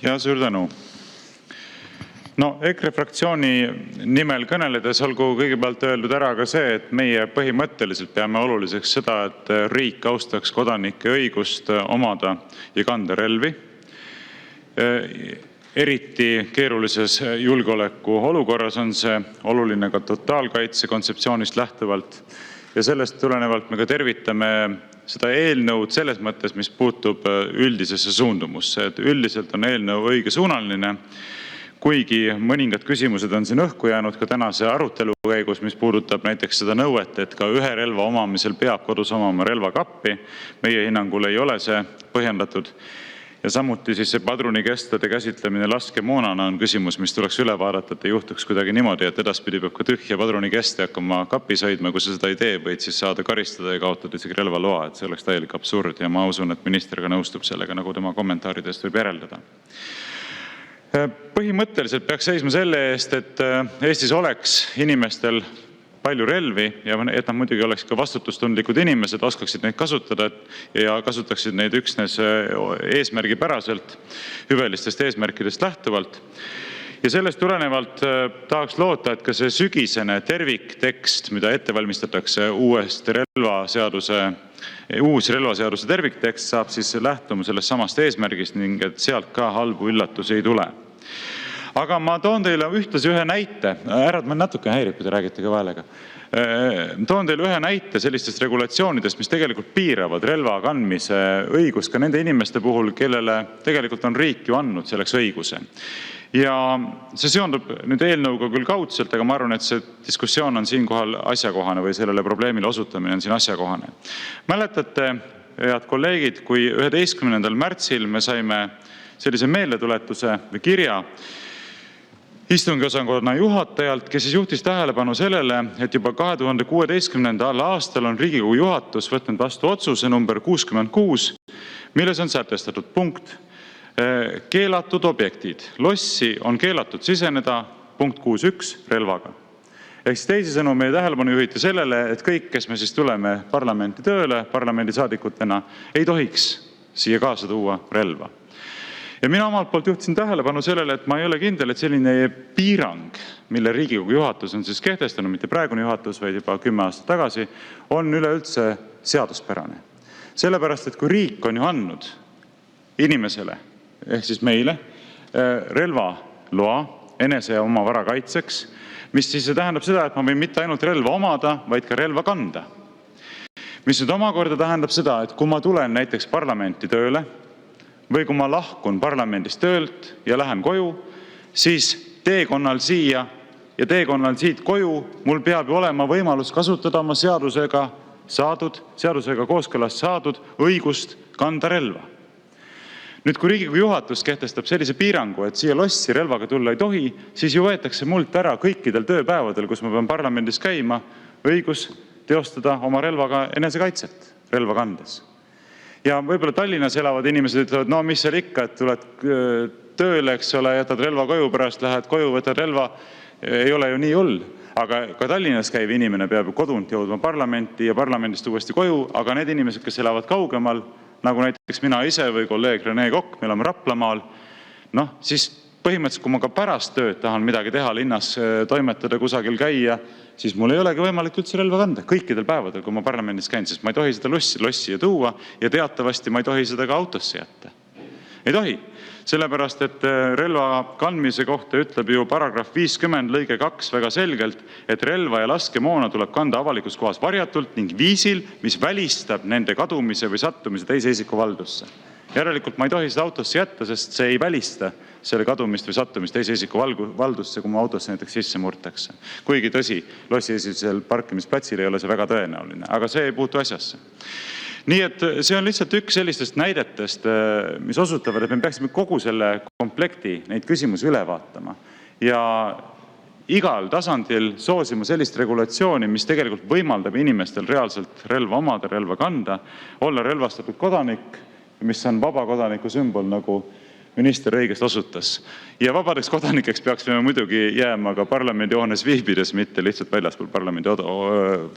Ja suur tänu. EKRE fraktsiooni nimel kõneledes olgu kõigepealt öeldud ära ka see, et meie põhimõtteliselt peame oluliseks seda, et riik austaks kodanike õigust omada ja kanda relvi. Eriti keerulises julgeolekuolukorras on see oluline ka totaalkaitse kontseptsioonist lähtuvalt. Ja sellest tulenevalt me ka tervitame seda eelnõud selles mõttes, mis puutub üldisesse suundumusse. Üldiselt on eelnõu õigesuunaline, kuigi mõningad küsimused on siin õhku jäänud ka tänase arutelu käigus, mis puudutab näiteks seda nõuet, et ka ühe relva omamisel peab kodus omama relvakappi. Meie hinnangul ei ole see põhjendatud. Ja samuti siis see padrunikestade käsitlemine laskemoonana on küsimus, mis tuleks üle vaadata, et ei juhtuks kuidagi niimoodi, et edaspidi peab ka tühja padrunikeste hakkama kapis hoidma. Kui sa seda ei tee, võid siis saada karistada ja kaotada isegi relvaloa. See oleks täielik absurd ja ma usun, et minister ka nõustub sellega, nagu tema kommentaaridest võib järeldada. Põhimõtteliselt peaks seisma selle eest, et Eestis oleks inimestel palju relvi ja et nad muidugi oleks ka vastutustundlikud inimesed, oskaksid neid kasutada ja kasutaksid neid üksnes eesmärgipäraselt, hüvelistest eesmärkidest lähtuvalt. Ja sellest tulenevalt tahaks loota, et ka see sügisene terviktekst, mida ette valmistatakse uus relvaseaduse terviktekst, saab siis lähtuma sellest samast eesmärgist ning et sealt ka halbu üllatusi ei tule. Aga ma toon teile ühtlasi ühe näite. Härrad, ma natuke häirib, kui te räägite ka vahele. Toon teile ühe näite sellistest regulatsioonidest, mis tegelikult piiravad relva kandmise õigust ka nende inimeste puhul, kellele tegelikult on riik ju andnud selleks õiguse. Ja see seondub nüüd eelnõuga küll kaudselt, aga ma arvan, et see diskussioon on siinkohal asjakohane või sellele probleemile osutamine on siin asjakohane. Mäletate, head kolleegid, kui 11. märtsil me saime sellise meeldetuletuse või kirja istungiosakonna juhatajalt, kes siis juhtis tähelepanu sellele, et juba 2016. aastal on Riigikogu juhatus võtnud vastu otsuse number 66, milles on sätestatud punkt keelatud objektid. Lossi on keelatud siseneda punkt 6.1 relvaga. Ehk siis teisisõnu meie tähelepanu juhiti sellele, et kõik, kes me siis tuleme parlamenti tööle, parlamendisaadikutena, ei tohiks siia kaasa tuua relva. Ja mina omalt poolt juhtisin tähelepanu sellele, et ma ei ole kindel, et selline piirang, mille Riigikogu juhatus on siis kehtestanud, mitte praegune juhatus, vaid juba 10 aastat tagasi, on üleüldse seaduspärane. Sellepärast, et kui riik on ju andnud inimesele, ehk siis meile, relvaloa enese ja oma vara kaitseks, mis siis tähendab seda, et ma võin mitte ainult relva omada, vaid ka relva kanda. Mis nüüd omakorda tähendab seda, et kui ma tulen näiteks parlamenti tööle, või kui ma lahkun parlamendist töölt ja lähen koju, siis teekonnal siia ja teekonnal siit koju mul peab ju olema võimalus kasutada oma seadusega kooskõlas saadud õigust kanda relva. Nüüd, kui Riigikogu juhatus kehtestab sellise piirangu, et siia lossi relvaga tulla ei tohi, siis ju võetakse mult ära kõikidel tööpäevadel, kus ma pean parlamendis käima, õigus teostada oma relvaga enesekaitset relva kandes. Ja võib-olla Tallinnas elavad inimesed ütlevad, no mis seal ikka, et tuled tööle, eks ole, jätad relva koju, pärast lähed koju, võtad relva, ei ole ju nii hull. Aga ka Tallinnas käiv inimene peab kodunt jõudma parlamenti ja parlamendist uuesti koju, aga need inimesed, kes elavad kaugemal, nagu näiteks mina ise või kolleeg Rene Kokk, me oleme Raplamaal, siis põhimõtteliselt, kui ma ka pärast tööd tahan midagi teha, linnas toimetada, kusagil käia, siis mul ei olegi võimalik üldse relva kanda kõikidel päevadel, kui ma parlamendis käin, sest ma ei tohi seda lossi tuua ja teatavasti ma ei tohi seda ka autosse jätta. Ei tohi, sellepärast, et relva kandmise kohta ütleb ju paragrahv 50 lõige 2 väga selgelt, et relva ja laskemoona tuleb kanda avalikus kohas varjatult ning viisil, mis välistab nende kadumise või sattumise teise isiku valdusse. Järelikult ma ei tohi seda autosse jätta, sest see ei välista selle kadumist või sattumist teise isiku valdusse, kui mu autosse näiteks sisse murtakse. Kuigi tõsi, lossiesisel parkimisplatsil ei ole see väga tõenäoline, aga see ei puutu asjasse. Nii et see on lihtsalt üks sellistest näidetest, mis osutavad, et me peaksime kogu selle komplekti neid küsimusi üle vaatama ja igal tasandil soosima sellist regulatsiooni, mis tegelikult võimaldab inimestel reaalselt relva omada, relva kanda, olla relvastatud kodanik, mis on vaba kodaniku sümbol, nagu minister õigesti osutas. Ja vabadeks kodanikeks peaksime muidugi jääma ka parlamendihoones viibides, mitte lihtsalt väljaspool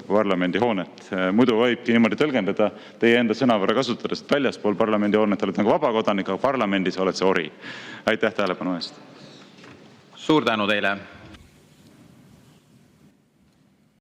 parlamendihoonet. Muidu võibki niimoodi tõlgendada teie enda sõnavara kasutades, et väljaspool parlamendihoonet oled nagu vaba kodanik, aga parlamendis oled sa ori. Aitäh tähelepanu eest! Suur tänu teile!